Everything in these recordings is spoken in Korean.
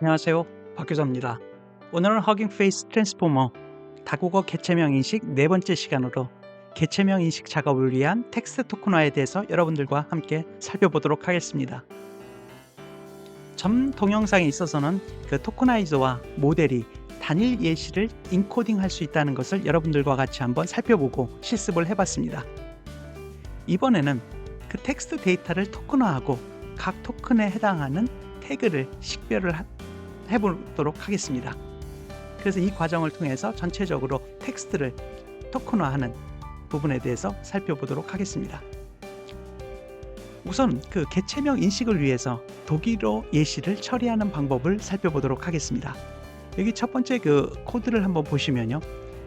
안녕하세요. 박교자입니다. 오늘은 허깅 페이스 트랜스포머 다국어 개체명 인식 네 번째 시간으로 개체명 인식 작업을 위한 텍스트 토큰화에 대해서 여러분들과 함께 살펴보도록 하겠습니다. 전 동영상에 있어서는 그 토커나이저와 모델이 단일 예시를 인코딩할 수 있다는 것을 여러분들과 같이 한번 살펴보고 실습을 해봤습니다. 이번에는 그 텍스트 데이터를 토큰화하고 각 토큰에 해당하는 태그를 식별을 해보도록 하겠습니다. 그래서 이 과정을 통해서 전체적으로 텍스트를 토큰화하는 부분에 대해서 살펴보도록 하겠습니다. 우선 그 개체명 인식을 위해서 독일어 예시를 처리하는 방법을 살펴보도록 하겠습니다. 여기 첫 번째 그 코드를 한번 보시면요,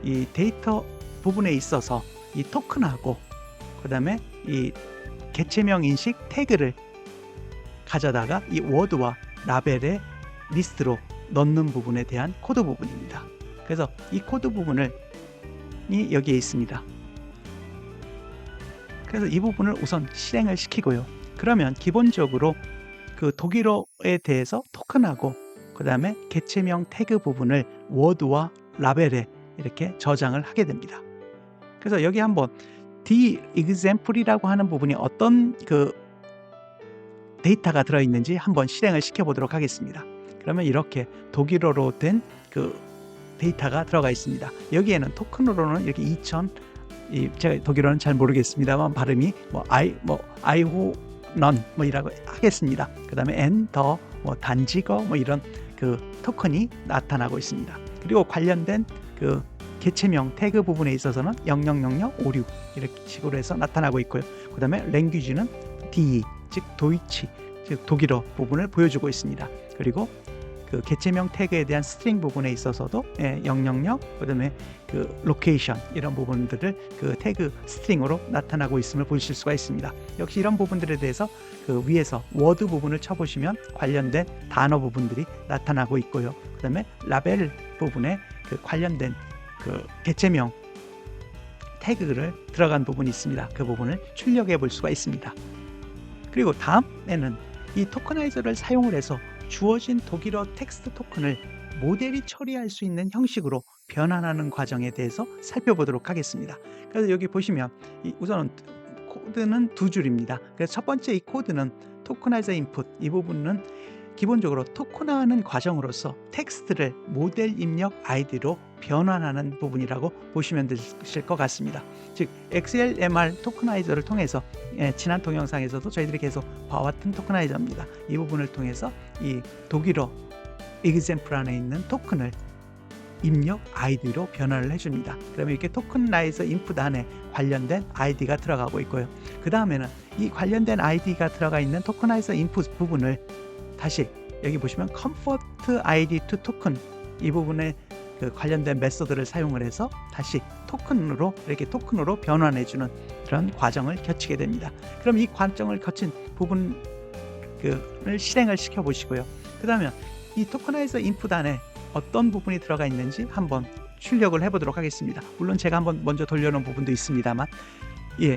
이 데이터 부분에 있어서 이 토큰하고 그 다음에 이 개체명 인식 태그를 가져다가 이 워드와 라벨의 리스트로 넣는 부분에 대한 코드 부분입니다. 그래서 이 코드 부분이 여기에 있습니다. 그래서 이 부분을 우선 실행을 시키고요. 그러면 기본적으로 그 독일어에 대해서 토큰하고 그 다음에 개체명 태그 부분을 워드와 라벨에 이렇게 저장을 하게 됩니다. 그래서 여기 한번 the-example이라고 하는 부분이 어떤 그 데이터가 들어있는지 한번 실행을 시켜보도록 하겠습니다. 그러면 이렇게 독일어로 된 그 데이터가 들어가 있습니다. 여기에는 토큰으로는 이렇게 2000, 제가 독일어는 잘 모르겠습니다만 발음이 아이호 넌 이라고 하겠습니다. 그 다음에 n 더 단지거 이런 그 토큰이 나타나고 있습니다. 그리고 관련된 그 개체명 태그 부분에 있어서는 000056 이렇게 식으로 해서 나타나고 있고요. 그 다음에 랭귀지는 DE 즉 도이치 즉 독일어 부분을 보여주고 있습니다. 그리고 그 개체명 태그에 대한 스트링 부분에 있어서도 000 그다음에 그 로케이션 이런 부분들을 그 태그 스트링으로 나타나고 있음을 보실 수가 있습니다. 역시 이런 부분들에 대해서 그 위에서 워드 부분을 쳐보시면 관련된 단어 부분들이 나타나고 있고요. 그다음에 라벨 부분에 그 관련된 그 개체명 태그를 들어간 부분이 있습니다. 그 부분을 출력해 볼 수가 있습니다. 그리고 다음에는 이 토커나이저를 사용을 해서 주어진 독일어 텍스트 토큰을 모델이 처리할 수 있는 형식으로 변환하는 과정에 대해서 살펴보도록 하겠습니다. 그래서 여기 보시면 우선 코드는 두 줄입니다. 그래서 첫 번째 이 코드는 토커나이저 인풋 이 부분은 기본적으로 토큰화하는 과정으로서 텍스트를 모델 입력 아이디로 변환하는 부분이라고 보시면 되실 것 같습니다. 즉 XLMR 토커나이저를 통해서 지난 동영상에서도 저희들이 계속 봐왔던 토커나이저입니다. 이 부분을 통해서 이 독일어 example 안에 있는 토큰을 입력 아이디로 변환을 해줍니다. 그러면 이렇게 토커나이저 인풋 안에 관련된 아이디가 들어가고 있고요. 그 다음에는 이 관련된 아이디가 들어가 있는 토커나이저 인풋 부분을 다시 여기 보시면 convert id to token 이 부분에 그 관련된 메소드를 사용을 해서 다시 토큰으로 변환해주는 그런 과정을 거치게 됩니다. 그럼 이 과정을 거친 부분을 실행을 시켜 보시고요. 그 다음에 이 토커나이저 인풋 안에 어떤 부분이 들어가 있는지 한번 출력을 해보도록 하겠습니다. 물론 제가 한번 먼저 돌려놓은 부분도 있습니다만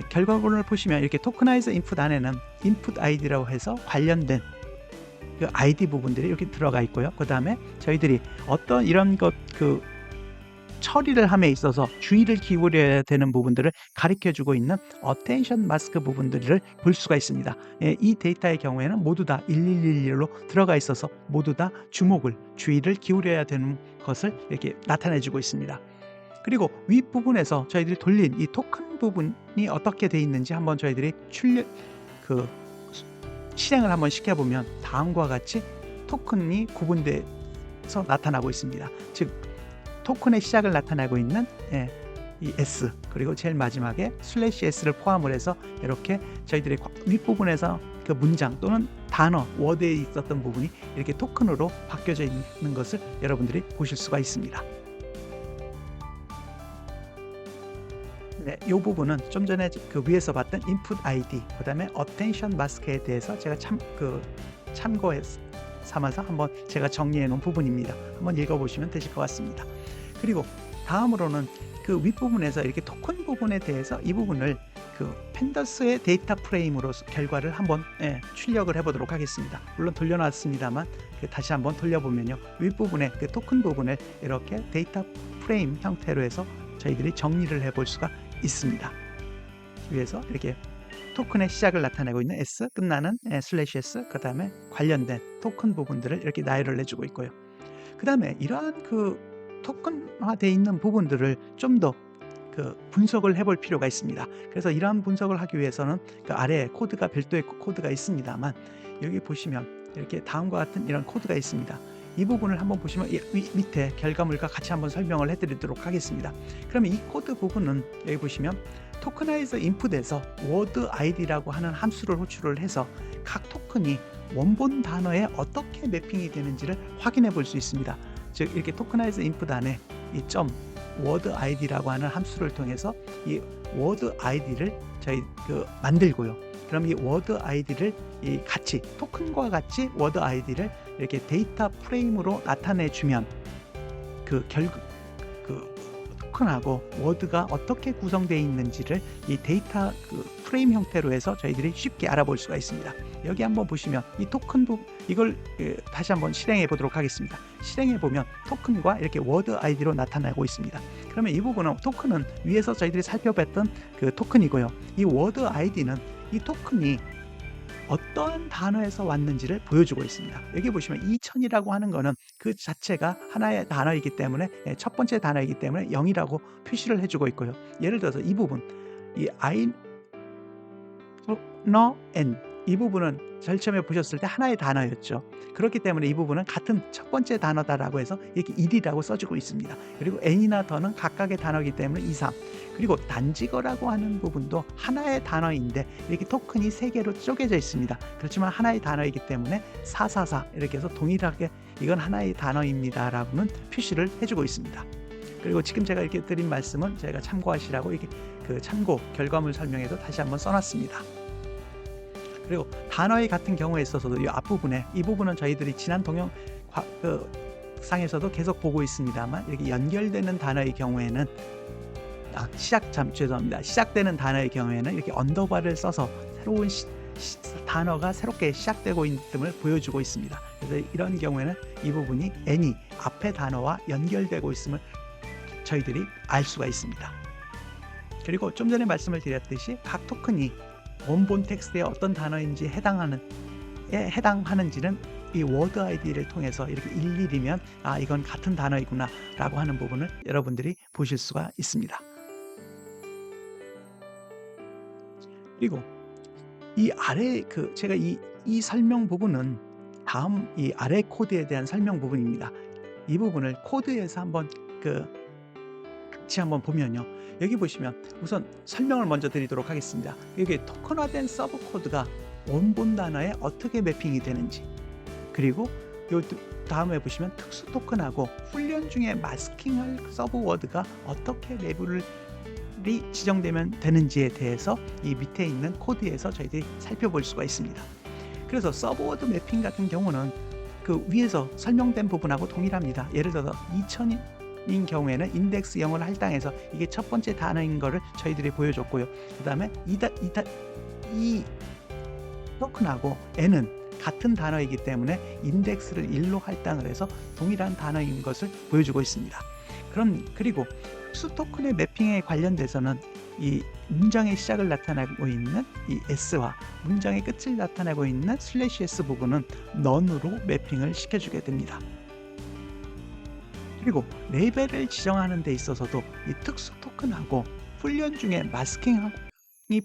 결과물을 보시면 이렇게 토커나이저 인풋 안에는 input id라고 해서 관련된 그 ID 부분들이 이렇게 들어가 있고요. 그 다음에 저희들이 어떤 이런 그 처리를 함에 있어서 주의를 기울여야 되는 부분들을 가르쳐주고 있는 attention mask 부분들을 볼 수가 있습니다. 이 데이터의 경우에는 모두 다 1111로 들어가 있어서 모두 다 주의를 기울여야 되는 것을 이렇게 나타내주고 있습니다. 그리고 윗부분에서 저희들이 돌린 이 토큰 부분이 어떻게 되어 있는지 한번 저희들이 실행을 한번 시켜보면 다음과 같이 토큰이 구분돼서 나타나고 있습니다. 즉 토큰의 시작을 나타내고 있는 이 S 그리고 제일 마지막에 /S를 포함을 해서 이렇게 저희들이 윗부분에서 그 문장 또는 단어 워드에 있었던 부분이 이렇게 토큰으로 바뀌어져 있는 것을 여러분들이 보실 수가 있습니다. 이 부분은 좀 전에 그 위에서 봤던 input ID, 그 다음에 attention mask에 대해서 제가 참고해 삼아서 한번 제가 정리해 놓은 부분입니다. 한번 읽어보시면 되실 것 같습니다. 그리고 다음으로는 그 윗부분에서 이렇게 토큰 부분에 대해서 이 부분을 그 펜더스의 데이터 프레임으로 결과를 한번 출력을 해보도록 하겠습니다. 물론 돌려놨습니다만 다시 한번 돌려보면요, 윗부분에 그 토큰 부분을 이렇게 데이터 프레임 형태로 해서 저희들이 정리를 해볼 수가 있습니다. 위에서 이렇게 토큰의 시작을 나타내고 있는 S, 끝나는 슬래시 S, 그 다음에 관련된 토큰 부분들을 이렇게 나열을 해주고 있고요. 그 다음에 이러한 그 토큰화되어 있는 부분들을 좀 더 그 분석을 해볼 필요가 있습니다. 그래서 이러한 분석을 하기 위해서는 그 아래에 코드가 별도의 코드가 있습니다만, 여기 보시면 이렇게 다음과 같은 이런 코드가 있습니다. 이 부분을 한번 보시면 밑에 결과물과 같이 한번 설명을 해드리도록 하겠습니다. 그러면 이 코드 부분은 여기 보시면 토커나이즈 인풋에서 word id라고 하는 함수를 호출을 해서 각 토큰이 원본 단어에 어떻게 매핑이 되는지를 확인해 볼 수 있습니다. 즉 이렇게 토커나이즈 인풋 안에 이 word id라고 하는 함수를 통해서 이 word id를 저희 만들고요. 그럼 이 word id를 같이 토큰과 같이 word id를 이렇게 데이터 프레임으로 나타내 주면 그 토큰하고 워드가 어떻게 구성되어 있는지를 이 데이터 프레임 형태로 해서 저희들이 쉽게 알아볼 수가 있습니다. 여기 한번 보시면 이 토큰 이걸 다시 한번 실행해 보도록 하겠습니다. 실행해 보면 토큰과 이렇게 워드 아이디로 나타나고 있습니다. 그러면 이 부분은 토큰은 위에서 저희들이 살펴봤던 그 토큰이고요. 이 워드 아이디는 이 토큰이 어떠한 단어에서 왔는지를 보여주고 있습니다. 여기 보시면 2000이라고 하는 거는 그 자체가 하나의 단어이기 때문에 첫 번째 단어이기 때문에 0이라고 표시를 해주고 있고요. 예를 들어서 이 부분, 이 I know and 이 부분은 제일 처음에 보셨을 때 하나의 단어였죠. 그렇기 때문에 이 부분은 같은 첫 번째 단어다라고 해서 이렇게 1이라고 써주고 있습니다. 그리고 n이나 더는 각각의 단어이기 때문에 2, 3. 그리고 단지거라고 하는 부분도 하나의 단어인데 이렇게 토큰이 3개로 쪼개져 있습니다. 그렇지만 하나의 단어이기 때문에 444 이렇게 해서 동일하게 이건 하나의 단어입니다라고는 표시를 해주고 있습니다. 그리고 지금 제가 이렇게 드린 말씀은 제가 참고하시라고 이렇게 그 참고 결과물 설명에도 다시 한번 써놨습니다. 그리고 단어의 같은 경우에 있어서도 이 앞부분에 이 부분은 저희들이 지난 동영 상에서도 계속 보고 있습니다만 이렇게 연결되는 단어의 경우에는 시작되는 단어의 경우에는 이렇게 언더바를 써서 새로운 단어가 새롭게 시작되고 있음을 보여주고 있습니다. 그래서 이런 경우에는 이 부분이 n이 앞의 단어와 연결되고 있음을 저희들이 알 수가 있습니다. 그리고 좀 전에 말씀을 드렸듯이 각 토큰이 원본 텍스트에 어떤 단어인지 해당하는지는 이 워드 아이디를 통해서 이렇게 일일이면 이건 같은 단어이구나 라고 하는 부분을 여러분들이 보실 수가 있습니다. 그리고 이 아래 제가 이 설명 부분은 다음 이 아래 코드에 대한 설명 부분입니다. 이 부분을 코드에서 한번 같이 한번 보면요. 여기 보시면 우선 설명을 먼저 드리도록 하겠습니다. 여기 토큰화된 서브 코드가 원본 단어에 어떻게 매핑이 되는지, 그리고 요 다음에 보시면 특수 토큰하고 훈련 중에 마스킹할 서브 워드가 어떻게 레벨이 지정되면 되는지에 대해서 이 밑에 있는 코드에서 저희들이 살펴볼 수가 있습니다. 그래서 서브 워드 매핑 같은 경우는 그 위에서 설명된 부분하고 동일합니다. 예를 들어서 2000인 경우에는 인덱스 0을 할당해서 이게 첫 번째 단어인 거를 저희들이 보여줬고요. 그 다음에 이 토큰하고 n은 같은 단어이기 때문에 인덱스를 1로 할당을 해서 동일한 단어인 것을 보여주고 있습니다. 그리고 특수 토큰의 매핑에 관련돼서는 이 문장의 시작을 나타내고 있는 이 s와 문장의 끝을 나타내고 있는 슬래시 s 부분은 none으로 매핑을 시켜주게 됩니다. 그리고 레벨을 지정하는 데 있어서도 이 특수 토큰하고 훈련 중에 마스킹이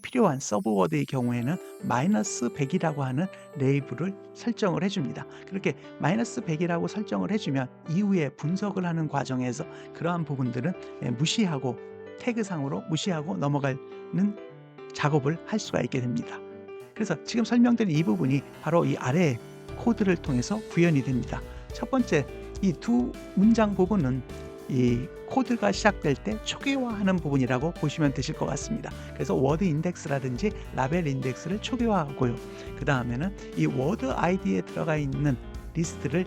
필요한 서브워드의 경우에는 -100이라고 하는 레이블을 설정을 해줍니다. 그렇게 -100이라고 설정을 해주면 이후에 분석을 하는 과정에서 그러한 부분들은 무시하고 태그상으로 무시하고 넘어가는 작업을 할 수가 있게 됩니다. 그래서 지금 설명드린 이 부분이 바로 이 아래 코드를 통해서 구현이 됩니다. 첫 번째 이 두 문장 부분은 이 코드가 시작될 때 초기화하는 부분이라고 보시면 되실 것 같습니다. 그래서 워드 인덱스라든지 라벨 인덱스를 초기화하고요. 그 다음에는 이 워드 아이디에 들어가 있는 리스트를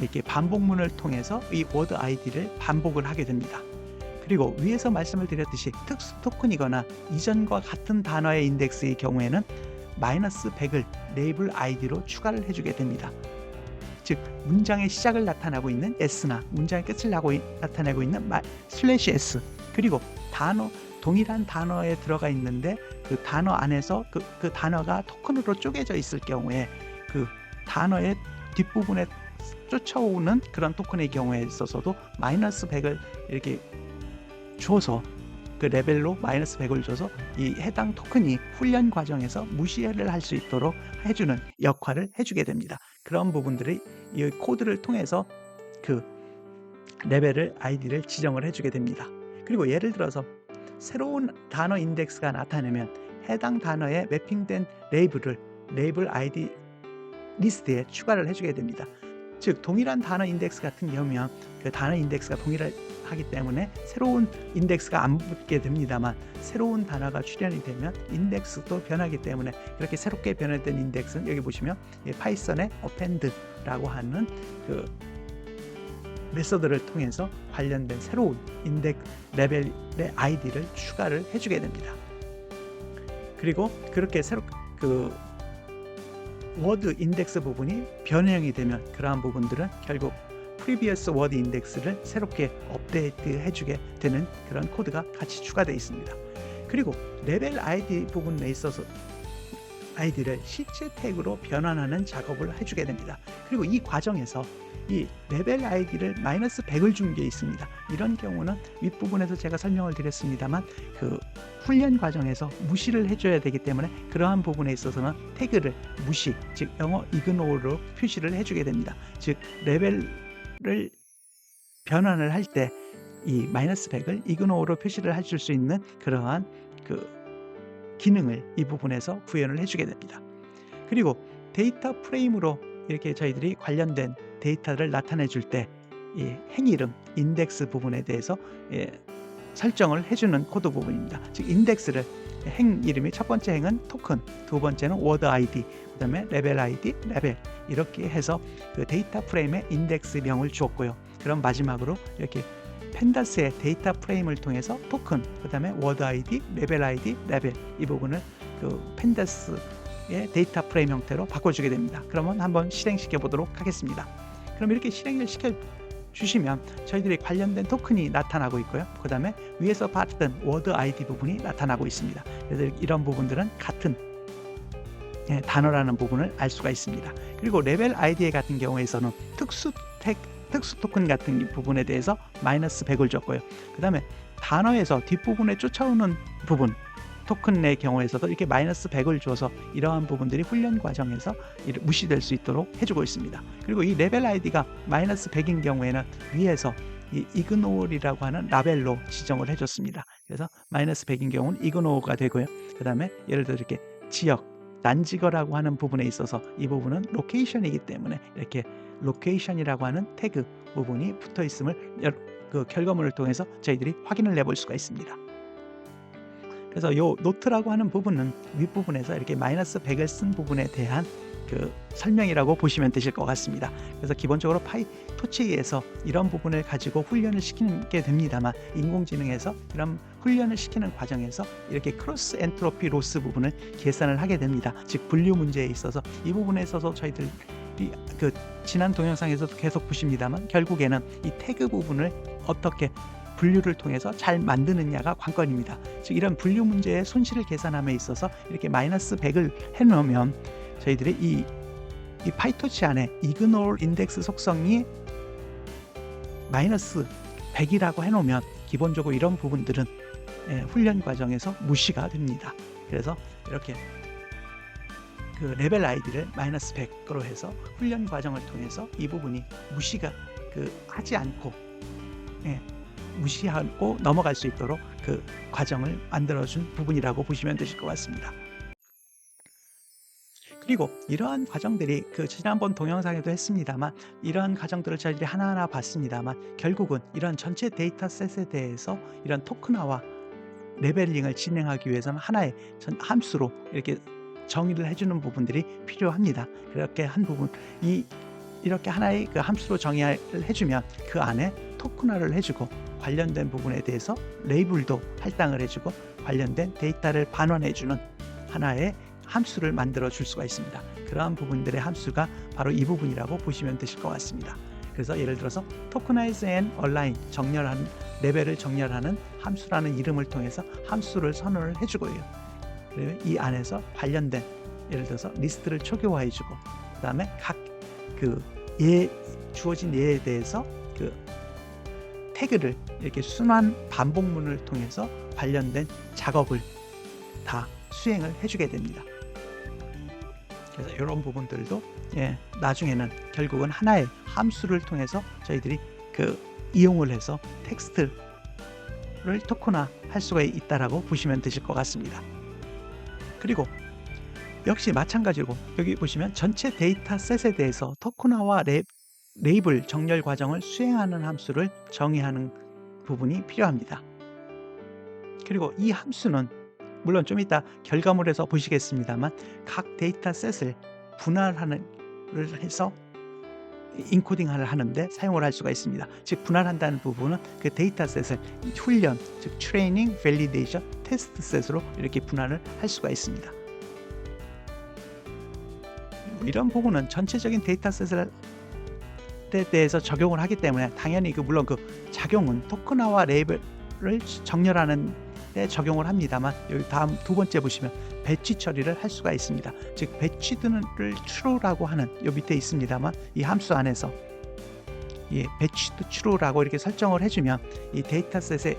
이렇게 반복문을 통해서 이 워드 아이디를 반복을 하게 됩니다. 그리고 위에서 말씀을 드렸듯이 특수 토큰이거나 이전과 같은 단어의 인덱스의 경우에는 -100을 레이블 아이디로 추가를 해주게 됩니다. 즉 문장의 시작을 나타나고 있는 s나 문장의 끝을 나타내고 있는 /s, 그리고 동일한 단어에 들어가 있는데 그 단어 안에서 그 단어가 토큰으로 쪼개져 있을 경우에 그 단어의 뒷부분에 쫓아오는 그런 토큰의 경우에 있어서도 -100을 이렇게 줘서 그 레벨로 -100을 줘서 이 해당 토큰이 훈련 과정에서 무시를 할 수 있도록 해주는 역할을 해주게 됩니다. 그런 부분들이 이 코드를 통해서 그 레벨을 아이디를 지정을 해주게 됩니다. 그리고 예를 들어서 새로운 단어 인덱스가 나타나면 해당 단어에 매핑된 레이블 아이디 리스트에 추가를 해주게 됩니다. 즉 동일한 단어 인덱스 같은 경우면 그 단어 인덱스가 동일하기 때문에 새로운 인덱스가 안 붙게 됩니다만, 새로운 단어가 출현이 되면 인덱스도 변하기 때문에 그렇게 새롭게 변화된 인덱스는 여기 보시면 파이썬의 append라고 하는 그 메서드를 통해서 관련된 새로운 레벨의 아이디를 추가를 해주게 됩니다. 그리고 그렇게 워드 인덱스 부분이 변형이 되면 그러한 부분들은 결국 previous word 인덱스를 새롭게 업데이트 해주게 되는 그런 코드가 같이 추가되어 있습니다. 그리고 레벨 아이디 부분에 있어서 아이디를 실제 태그로 변환하는 작업을 해주게 됩니다. 그리고 이 과정에서 이 레벨 아이디를 -100을 준 게 있습니다. 이런 경우는 윗부분에서 제가 설명을 드렸습니다만 그 훈련 과정에서 무시를 해줘야 되기 때문에 그러한 부분에 있어서는 태그를 무시, 즉 영어 ignore로 표시를 해주게 됩니다. 즉 레벨을 변환을 할 때 이 -100을 ignore로 표시를 해줄 수 있는 그러한 그 기능을 이 부분에서 구현을 해주게 됩니다. 그리고 데이터 프레임으로 이렇게 저희들이 관련된 데이터를 나타내 줄 때 이 행이름, 인덱스 부분에 대해서 설정을 해주는 코드 부분입니다. 즉 인덱스를 행 이름이 첫 번째 행은 토큰, 두 번째는 워드 아이디, 그 다음에 레벨 아이디, 레벨 이렇게 해서 그 데이터 프레임에 인덱스명을 주었고요. 그럼 마지막으로 이렇게 펜다스의 데이터 프레임을 통해서 토큰, 그 다음에 워드 아이디, 레벨 이 부분을 그 펜다스의 데이터 프레임 형태로 바꿔주게 됩니다. 그러면 한번 실행시켜 보도록 하겠습니다. 그럼 이렇게 실행을 시켜 주시면 저희들이 관련된 토큰이 나타나고 있고요. 그 다음에 위에서 봤던 워드 아이디 부분이 나타나고 있습니다. 그래서 이런 부분들은 같은 단어라는 부분을 알 수가 있습니다. 그리고 레벨 아이디 같은 경우에서는 특수 토큰 같은 부분에 대해서 -100을 줬고요. 그 다음에 단어에서 뒷부분에 쫓아오는 부분 토큰의 경우에서도 이렇게 -100을 줘서 이러한 부분들이 훈련 과정에서 무시될 수 있도록 해주고 있습니다. 그리고 이 레벨 아이디가 -100인 경우에는 위에서 이 ignore이라고 하는 라벨로 지정을 해줬습니다. 그래서 -100인 경우는 ignore가 되고요. 그 다음에 예를 들어 이렇게 지역, 난지거라고 하는 부분에 있어서 이 부분은 로케이션이기 때문에 이렇게 로케이션이라고 하는 태그 부분이 붙어 있음을 그 결과물을 통해서 저희들이 확인을 해볼 수가 있습니다. 그래서 요 노트라고 하는 부분은 윗부분에서 이렇게 -100을 쓴 부분에 대한 그 설명이라고 보시면 되실 것 같습니다. 그래서 기본적으로 파이토치에서 이런 부분을 가지고 훈련을 시키게 됩니다만, 인공지능에서 이런 훈련을 시키는 과정에서 이렇게 크로스 엔트로피 로스 부분을 계산을 하게 됩니다. 즉 분류 문제에 있어서 이 부분에 있어서 저희들이 그 지난 동영상에서도 계속 보십니다만 결국에는 이 태그 부분을 어떻게 분류를 통해서 잘 만드느냐가 관건입니다. 즉 이런 분류 문제의 손실을 계산함에 있어서 이렇게 -100을 해놓으면 저희들이 이 파이토치 안에 ignore 인덱스 속성이 -100이라고 해놓으면 기본적으로 이런 부분들은 훈련 과정에서 무시가 됩니다. 그래서 이렇게 그 레벨 아이디를 -100으로 해서 훈련 과정을 통해서 이 부분이 무시가 하지 않고 무시하고 넘어갈 수 있도록 그 과정을 만들어준 부분이라고 보시면 되실 것 같습니다. 그리고 이러한 과정들이 그 지난번 동영상에도 했습니다만 이러한 과정들을 저희들이 하나하나 봤습니다만 결국은 이런 전체 데이터셋에 대해서 이런 토큰화와 레벨링을 진행하기 위해서는 하나의 함수로 이렇게 정의를 해주는 부분들이 필요합니다. 그렇게 한 부분 이렇게 하나의 그 함수로 정의를 해주면 그 안에 토큰화를 해주고 관련된 부분에 대해서 레이블도 할당을 해주고 관련된 데이터를 반환해주는 하나의 함수를 만들어 줄 수가 있습니다. 그러한 부분들의 함수가 바로 이 부분이라고 보시면 되실 것 같습니다. 그래서 예를 들어서 Tokenize and Align, 정렬하는, 레벨을 정렬하는 함수라는 이름을 통해서 함수를 선언을 해주고요. 그리고 이 안에서 관련된, 예를 들어서 리스트를 초기화해주고, 그 다음에 각 주어진 예에 대해서 그 태그를 이렇게 순환 반복문을 통해서 관련된 작업을 다 수행을 해주게 됩니다. 그래서 이런 부분들도 나중에는 결국은 하나의 함수를 통해서 저희들이 이용을 해서 텍스트를 토큰화 할 수가 있다라고 보시면 되실 것 같습니다. 그리고 역시 마찬가지로 여기 보시면 전체 데이터셋에 대해서 토큰화와 레이블 정렬 과정을 수행하는 함수를 정의하는 부분이 필요합니다. 그리고 이 함수는 물론 좀 이따 결과물에서 보시겠습니다만 각 데이터셋을 분할을 해서 인코딩을 하는데 사용을 할 수가 있습니다. 즉 분할한다는 부분은 그 데이터셋을 훈련, 즉 트레이닝, 밸리데이션, 테스트 셋으로 이렇게 분할을 할 수가 있습니다. 이런 부분은 전체적인 데이터셋에 대해서 적용을 하기 때문에 당연히 물론 작용은 토큰화와 레이블을 정렬하는 데 적용을 합니다만 여기 다음 두 번째 보시면 배치 처리를 할 수가 있습니다. 즉 배치드를 true라고 하는 요 밑에 있습니다만 이 함수 안에서 배치드 true라고 이렇게 설정을 해주면 이 데이터셋에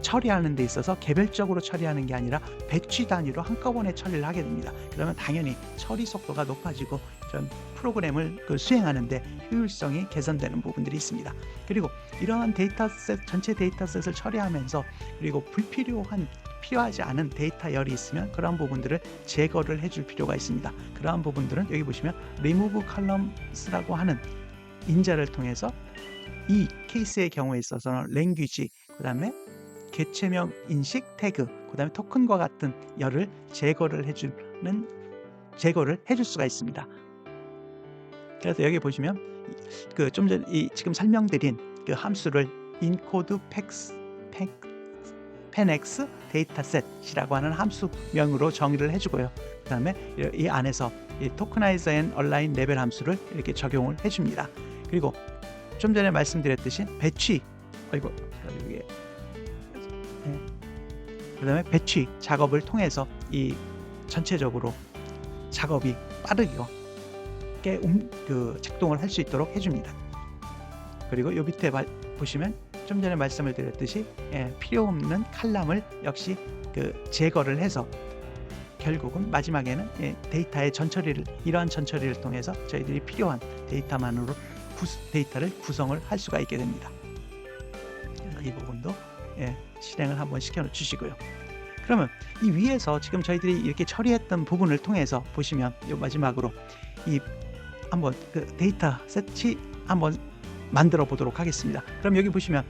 처리하는 데 있어서 개별적으로 처리하는 게 아니라 배치 단위로 한꺼번에 처리를 하게 됩니다. 그러면 당연히 처리 속도가 높아지고 이런 프로그램을 수행하는데 효율성이 개선되는 부분들이 있습니다. 그리고 이러한 데이터셋, 전체 데이터셋을 처리하면서 그리고 필요하지 않은 데이터열이 있으면 그러한 부분들을 제거를 해줄 필요가 있습니다. 그러한 부분들은 여기 보시면 remove columns라고 하는 인자를 통해서 이 케이스의 경우에 있어서는 language, 그 다음에 개체명 인식 태그, 그 다음에 토큰과 같은 열을 제거를 해줄 수가 있습니다. 그래서 여기 보시면 좀 전 지금 설명드린 함수를 encode penx dataset이라고 하는 함수명으로 정의를 해주고요. 그 다음에 이 안에서 이 tokenize and align 레벨 함수를 이렇게 적용을 해줍니다. 그리고 좀 전에 말씀드렸듯이 배치, 그 다음에 배치 작업을 통해서 이 전체적으로 작업이 빠르게 작동을 할 수 있도록 해줍니다. 그리고 요 밑에 보시면 좀 전에 말씀을 드렸듯이 필요 없는 칼럼을 역시 제거를 해서 결국은 마지막에는 데이터의 이러한 전처리를 통해서 저희들이 필요한 데이터만으로 데이터를 구성을 할 수가 있게 됩니다. 그래서 이 부분도 실행을 한번 시켜 주시고요. 그러면 이 위에서 지금 저희들이 이렇게 처리했던 부분을 통해서 보시면 요 마지막으로 한번 데이터셋이 한번 만들어 보도록 하겠습니다. 그럼 여기 보시면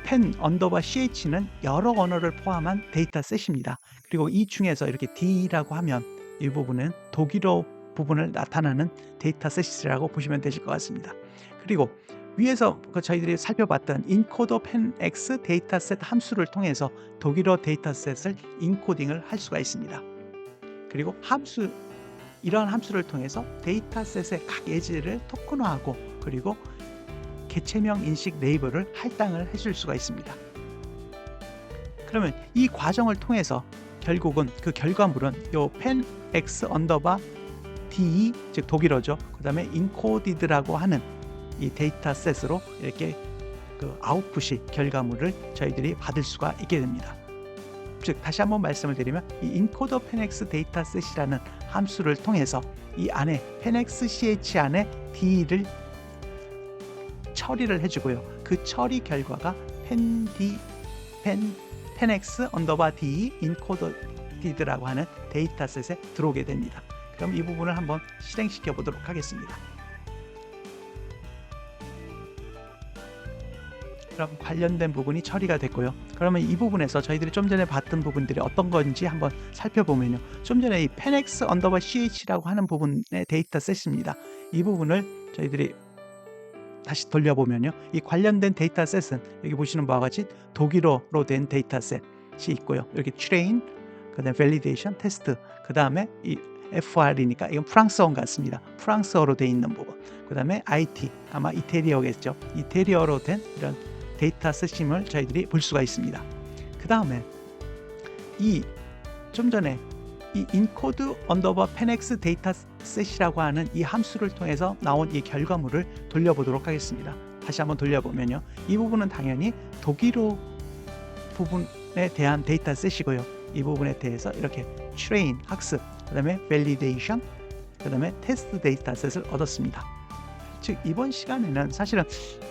pen_ch는 여러 언어를 포함한 데이터셋입니다. 그리고 이 중에서 이렇게 D라고 하면 이 부분은 독일어 부분을 나타나는 데이터셋이라고 보시면 되실 것 같습니다. 그리고 위에서 저희들이 살펴봤던 encoder penx 데이터셋 함수를 통해서 독일어 데이터셋을 인코딩을 할 수가 있습니다. 그리고 이러한 함수를 통해서 데이터셋의 각 예제를 토큰화하고 그리고 개체명 인식 레이블을 할당을 해줄 수가 있습니다. 그러면 이 과정을 통해서 결국은 결과물은 요 penx_de, 즉 독일어죠. 그 다음에 encoded라고 하는 이 데이터셋으로 이렇게 아웃풋이 결과물을 저희들이 받을 수가 있게 됩니다. 즉 다시 한번 말씀을 드리면 이 encoder penx 데이터셋이라는 함수를 통해서 이 안에 penx_ch 안에 d를 처리를 해주고요. 그 처리 결과가 penx_de encoded라고 하는 데이터셋에 들어오게 됩니다. 그럼 이 부분을 한번 실행시켜 보도록 하겠습니다. 그럼 관련된 부분이 처리가 됐고요. 그러면 이 부분에서 저희들이 좀 전에 봤던 부분들이 어떤 건지 한번 살펴보면요. 좀 전에 이 penx_ch라고 하는 부분의 데이터셋입니다. 이 부분을 저희들이 다시 돌려보면요. 이 관련된 데이터셋은 여기 보시는 바와 같이 독일어로 된 데이터셋이 있고요. 여기 train, 그다음에 validation, test, 그다음에 이 FR이니까 이건 프랑스어 같습니다. 프랑스어로 돼 있는 부분. 그다음에 IT, 아마 이태리어겠죠. 이태리어로 된 이런 데이터셋임을 저희들이 볼 수가 있습니다. 그다음에 좀 전에 이 encode underbar penx 데이터셋이라고 하는 이 함수를 통해서 나온 이 결과물을 돌려보도록 하겠습니다. 다시 한번 돌려보면요. 이 부분은 당연히 독일어 부분에 대한 데이터셋이고요. 이 부분에 대해서 이렇게 train, 학습, 그 다음에 validation, 그 다음에 test 데이터셋을 얻었습니다. 즉 이번 시간에는 사실은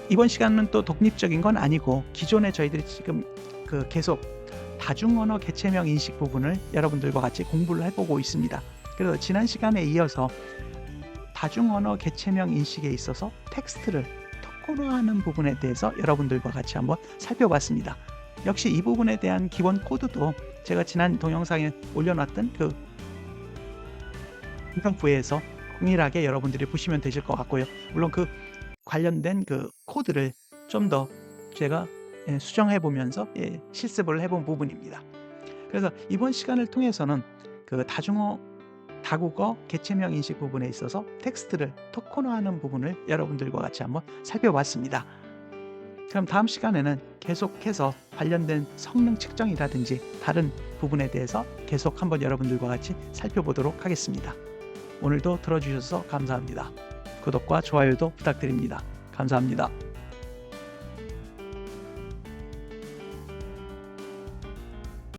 이번 시간은 또 독립적인 건 아니고 기존에 저희들이 지금 계속 다중언어 개체명 인식 부분을 여러분들과 같이 공부를 해보고 있습니다. 그래서 지난 시간에 이어서 다중언어 개체명 인식에 있어서 텍스트를 토큰화하는 부분에 대해서 여러분들과 같이 한번 살펴봤습니다. 역시 이 부분에 대한 기본 코드도 제가 지난 동영상에 올려놨던 영상부에서 동일하게 여러분들이 보시면 되실 것 같고요. 물론 관련된 코드를 좀 더 제가 수정해 보면서 실습을 해본 부분입니다. 그래서 이번 시간을 통해서는 다국어 개체명 인식 부분에 있어서 텍스트를 토큰화하는 부분을 여러분들과 같이 한번 살펴봤습니다. 그럼 다음 시간에는 계속해서 관련된 성능 측정이라든지 다른 부분에 대해서 계속 한번 여러분들과 같이 살펴보도록 하겠습니다. 오늘도 들어주셔서 감사합니다. 구독과 좋아요도 부탁드립니다. 감사합니다.